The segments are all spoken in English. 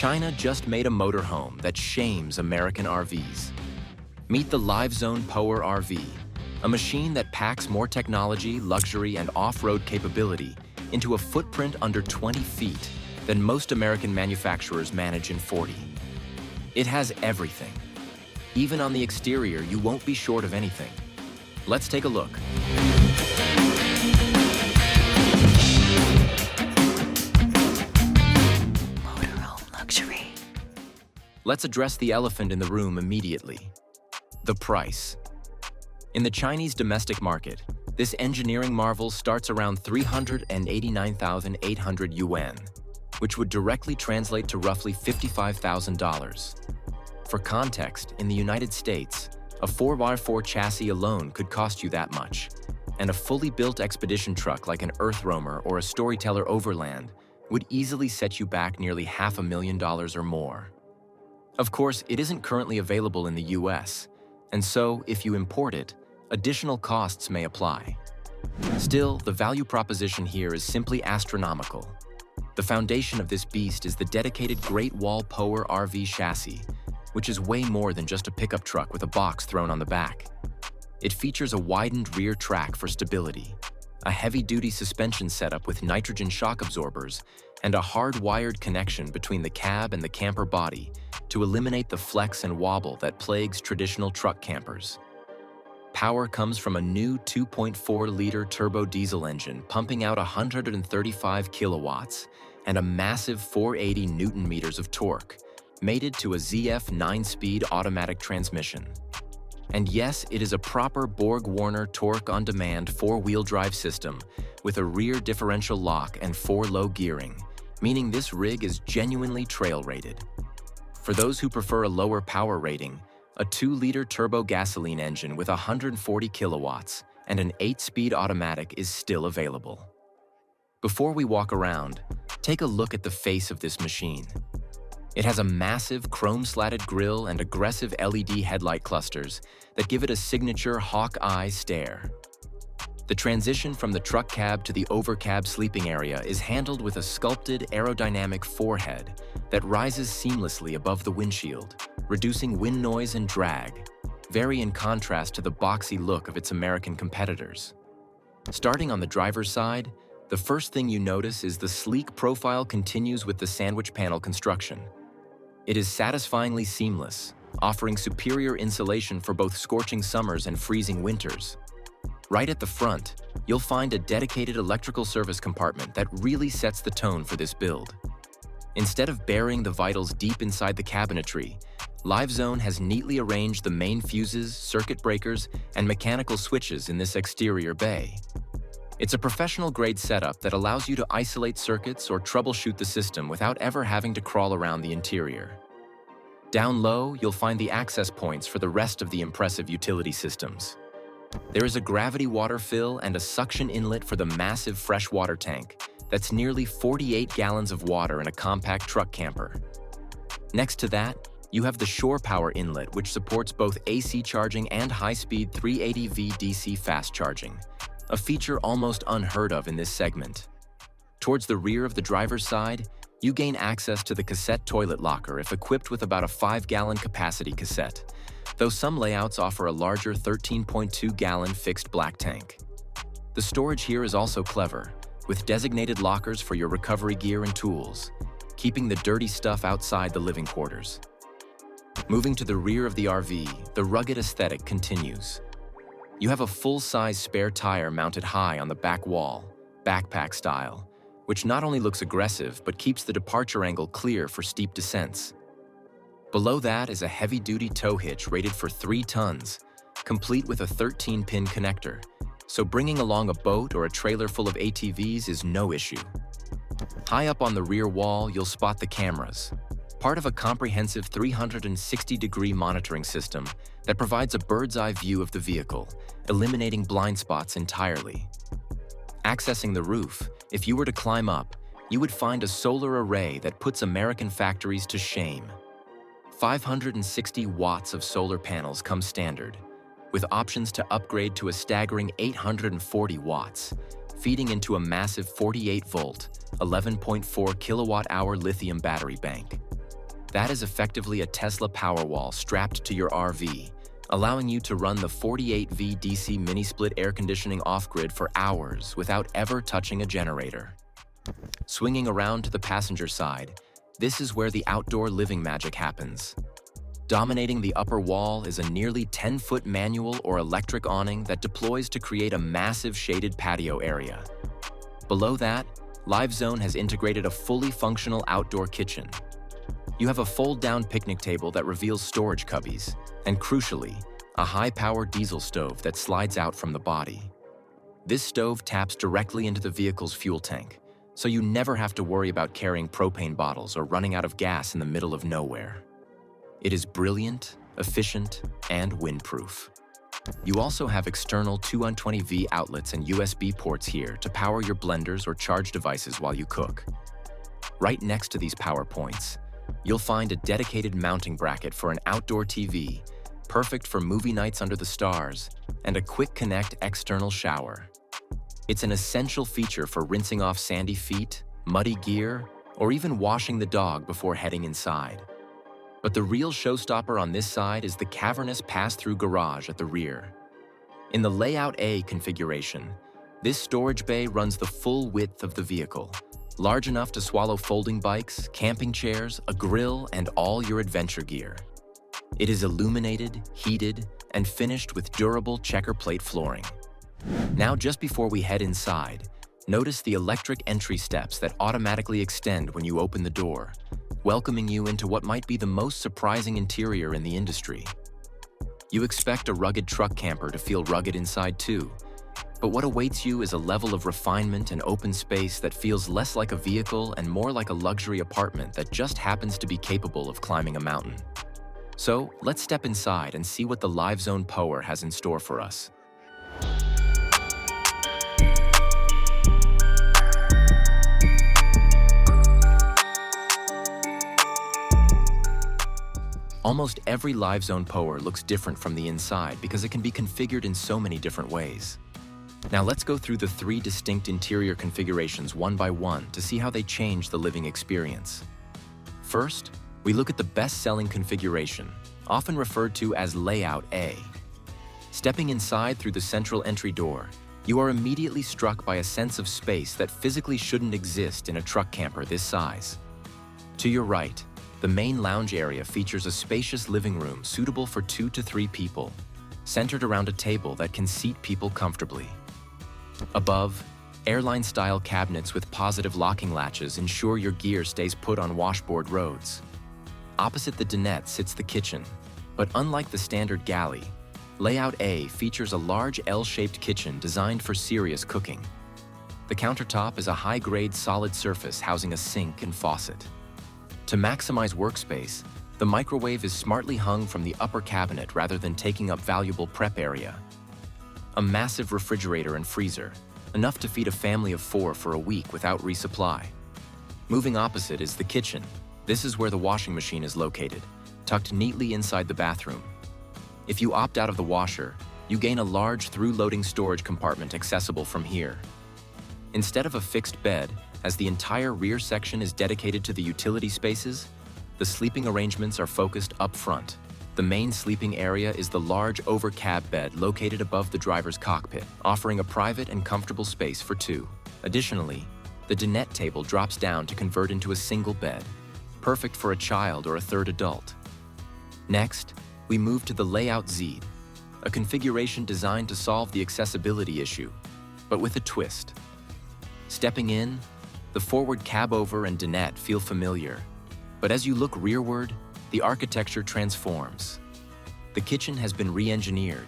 China just made a motorhome that shames American RVs. Meet the Livezone Poer RV, a machine that packs more technology, luxury, and off-road capability into a footprint under 20 feet than most American manufacturers manage in 40. It has everything. Even on the exterior, you won't be short of anything. Let's take a look. Motorhome luxury. Let's address the elephant in the room immediately. The price. In the Chinese domestic market, this engineering marvel starts around 389,800 yuan, which would directly translate to roughly $55,000. For context, in the United States, a 4x4 chassis alone could cost you that much, and a fully built expedition truck like an Earth Roamer or a Storyteller Overland would easily set you back nearly $500,000 or more. Of course, it isn't currently available in the US, and so if you import it, additional costs may apply. Still, the value proposition here is simply astronomical. The foundation of this beast is the dedicated Great Wall Poer RV chassis, which is way more than just a pickup truck with a box thrown on the back. It features a widened rear track for stability, a heavy-duty suspension setup with nitrogen shock absorbers, and a hard-wired connection between the cab and the camper body to eliminate the flex and wobble that plagues traditional truck campers. Power comes from a new 2.4-liter turbo diesel engine pumping out 135 kilowatts and a massive 480 newton-meters of torque, mated to a ZF 9-speed automatic transmission. And yes, it is a proper BorgWarner torque-on-demand 4-wheel drive system with a rear differential lock and 4-low gearing, meaning this rig is genuinely trail-rated. For those who prefer a lower power rating, a 2-liter turbo gasoline engine with 140 kilowatts and an 8-speed automatic is still available. Before we walk around, take a look at the face of this machine. It has a massive chrome-slatted grille and aggressive LED headlight clusters that give it a signature hawk eye stare. The transition from the truck cab to the overcab sleeping area is handled with a sculpted aerodynamic forehead that rises seamlessly above the windshield, reducing wind noise and drag, very in contrast to the boxy look of its American competitors. Starting on the driver's side, the first thing you notice is the sleek profile continues with the sandwich panel construction. It is satisfyingly seamless, offering superior insulation for both scorching summers and freezing winters. Right at the front, you'll find a dedicated electrical service compartment that really sets the tone for this build. Instead of burying the vitals deep inside the cabinetry, Livezone has neatly arranged the main fuses, circuit breakers, and mechanical switches in this exterior bay. It's a professional-grade setup that allows you to isolate circuits or troubleshoot the system without ever having to crawl around the interior. Down low, you'll find the access points for the rest of the impressive utility systems. There is a gravity water fill and a suction inlet for the massive freshwater tank that's nearly 48 gallons of water in a compact truck camper. Next to that, you have the shore power inlet, which supports both AC charging and high-speed 380V DC fast charging, a feature almost unheard of in this segment. Towards the rear of the driver's side, you gain access to the cassette toilet locker if equipped with about a 5-gallon capacity cassette, though some layouts offer a larger 13.2-gallon fixed black tank. The storage here is also clever, with designated lockers for your recovery gear and tools, keeping the dirty stuff outside the living quarters. Moving to the rear of the RV, the rugged aesthetic continues. You have a full-size spare tire mounted high on the back wall, backpack style, which not only looks aggressive but keeps the departure angle clear for steep descents. Below that is a heavy-duty tow hitch rated for 3 tons, complete with a 13-pin connector, so bringing along a boat or a trailer full of ATVs is no issue. High up on the rear wall, you'll spot the cameras, part of a comprehensive 360-degree monitoring system that provides a bird's-eye view of the vehicle, eliminating blind spots entirely. Accessing the roof, if you were to climb up, you would find a solar array that puts American factories to shame. 560 watts of solar panels come standard, with options to upgrade to a staggering 840 watts, feeding into a massive 48-volt, 11.4 kilowatt-hour lithium battery bank. That is effectively a Tesla Powerwall strapped to your RV, allowing you to run the 48V DC mini-split air conditioning off-grid for hours without ever touching a generator. Swinging around to the passenger side, this is where the outdoor living magic happens. Dominating the upper wall is a nearly 10-foot manual or electric awning that deploys to create a massive shaded patio area. Below that, Livezone has integrated a fully functional outdoor kitchen. You have a fold-down picnic table that reveals storage cubbies, and crucially, a high-powered diesel stove that slides out from the body. This stove taps directly into the vehicle's fuel tank, so you never have to worry about carrying propane bottles or running out of gas in the middle of nowhere. It is brilliant, efficient, and windproof. You also have external 220V outlets and USB ports here to power your blenders or charge devices while you cook. Right next to these power points, you'll find a dedicated mounting bracket for an outdoor TV, perfect for movie nights under the stars, and a quick connect external shower. It's an essential feature for rinsing off sandy feet, muddy gear, or even washing the dog before heading inside. But the real showstopper on this side is the cavernous pass-through garage at the rear. In the Layout A configuration, this storage bay runs the full width of the vehicle, large enough to swallow folding bikes, camping chairs, a grill, and all your adventure gear. It is illuminated, heated, and finished with durable checker plate flooring. Now, just before we head inside, notice the electric entry steps that automatically extend when you open the door, welcoming you into what might be the most surprising interior in the industry. You expect a rugged truck camper to feel rugged inside too, but what awaits you is a level of refinement and open space that feels less like a vehicle and more like a luxury apartment that just happens to be capable of climbing a mountain. So, let's step inside and see what the Livezone Poer has in store for us. Almost every Livezone Poer looks different from the inside because it can be configured in so many different ways. Now let's go through the 3 distinct interior configurations one by one to see how they change the living experience. First, we look at the best-selling configuration, often referred to as Layout A. Stepping inside through the central entry door, you are immediately struck by a sense of space that physically shouldn't exist in a truck camper this size. To your right, the main lounge area features a spacious living room suitable for 2 to 3 people, centered around a table that can seat people comfortably. Above, airline-style cabinets with positive locking latches ensure your gear stays put on washboard roads. Opposite the dinette sits the kitchen, but unlike the standard galley, Layout A features a large L-shaped kitchen designed for serious cooking. The countertop is a high-grade solid surface housing a sink and faucet. To maximize workspace, the microwave is smartly hung from the upper cabinet rather than taking up valuable prep area. A massive refrigerator and freezer, enough to feed a family of 4 for a week without resupply. Moving opposite is the kitchen. This is where the washing machine is located, tucked neatly inside the bathroom. If you opt out of the washer, you gain a large through-loading storage compartment accessible from here. Instead of a fixed bed, as the entire rear section is dedicated to the utility spaces, the sleeping arrangements are focused up front. The main sleeping area is the large over-cab bed located above the driver's cockpit, offering a private and comfortable space for 2. Additionally, the dinette table drops down to convert into a single bed, perfect for a child or a 3rd adult. Next, we move to the Layout Z, a configuration designed to solve the accessibility issue, but with a twist. Stepping in, the forward cab-over and dinette feel familiar, but as you look rearward, the architecture transforms. The kitchen has been re-engineered.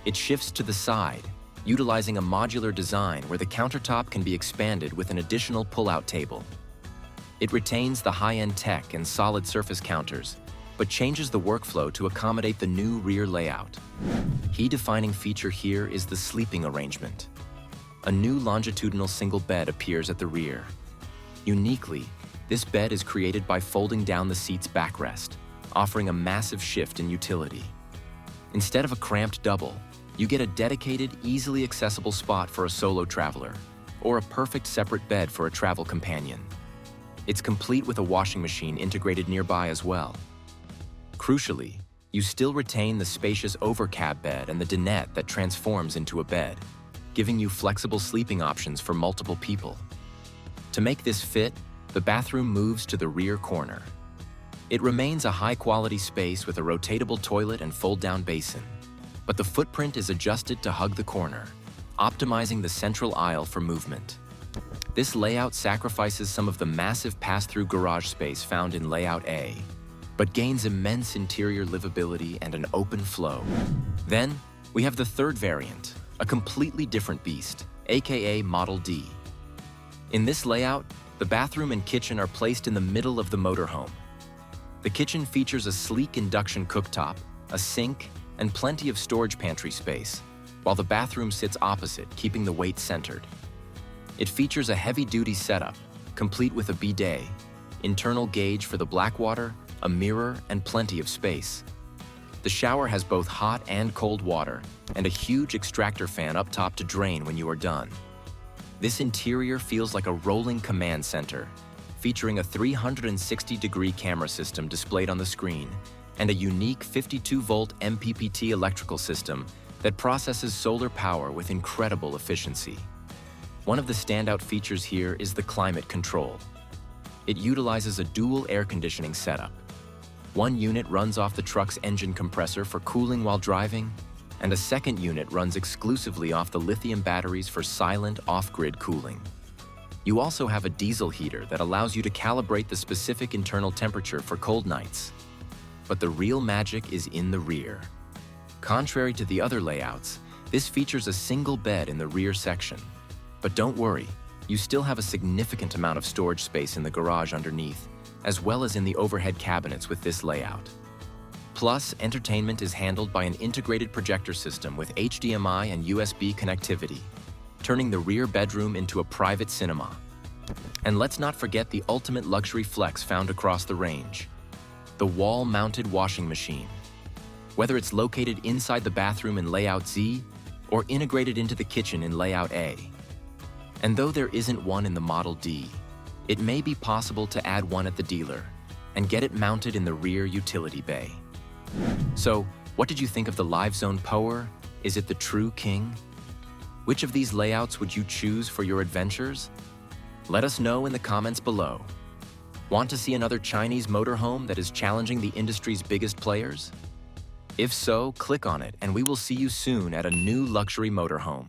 It shifts to the side, utilizing a modular design where the countertop can be expanded with an additional pull-out table. It retains the high-end tech and solid surface counters, but changes the workflow to accommodate the new rear layout. Key defining feature here is the sleeping arrangement. A new longitudinal single bed appears at the rear. Uniquely, this bed is created by folding down the seat's backrest, offering a massive shift in utility. Instead of a cramped double, you get a dedicated, easily accessible spot for a solo traveler, or a perfect separate bed for a travel companion. It's complete with a washing machine integrated nearby as well. Crucially, you still retain the spacious overcab bed and the dinette that transforms into a bed, giving you flexible sleeping options for multiple people. To make this fit, the bathroom moves to the rear corner. It remains a high-quality space with a rotatable toilet and fold-down basin, but the footprint is adjusted to hug the corner, optimizing the central aisle for movement. This layout sacrifices some of the massive pass-through garage space found in Layout A, but gains immense interior livability and an open flow. Then, we have the third variant, a completely different beast, aka Model D. In this layout, the bathroom and kitchen are placed in the middle of the motorhome. The kitchen features a sleek induction cooktop, a sink, and plenty of storage pantry space, while the bathroom sits opposite, keeping the weight centered. It features a heavy-duty setup, complete with a bidet, internal gauge for the black water, a mirror, and plenty of space. The shower has both hot and cold water, and a huge extractor fan up top to drain when you are done. This interior feels like a rolling command center, featuring a 360-degree camera system displayed on the screen, and a unique 52-volt MPPT electrical system that processes solar power with incredible efficiency. One of the standout features here is the climate control. It utilizes a dual air conditioning setup. One unit runs off the truck's engine compressor for cooling while driving, and a second unit runs exclusively off the lithium batteries for silent off-grid cooling. You also have a diesel heater that allows you to calibrate the specific internal temperature for cold nights. But the real magic is in the rear. Contrary to the other layouts, this features a single bed in the rear section. But don't worry, you still have a significant amount of storage space in the garage underneath, as well as in the overhead cabinets with this layout. Plus, entertainment is handled by an integrated projector system with HDMI and USB connectivity, turning the rear bedroom into a private cinema. And let's not forget the ultimate luxury flex found across the range, the wall-mounted washing machine. Whether it's located inside the bathroom in Layout Z or integrated into the kitchen in Layout A. And though there isn't one in the Model D, it may be possible to add one at the dealer and get it mounted in the rear utility bay. So, what did you think of the Livezone Poer? Is it the true king? Which of these layouts would you choose for your adventures? Let us know in the comments below. Want to see another Chinese motorhome that is challenging the industry's biggest players? If so, click on it and we will see you soon at a new luxury motorhome.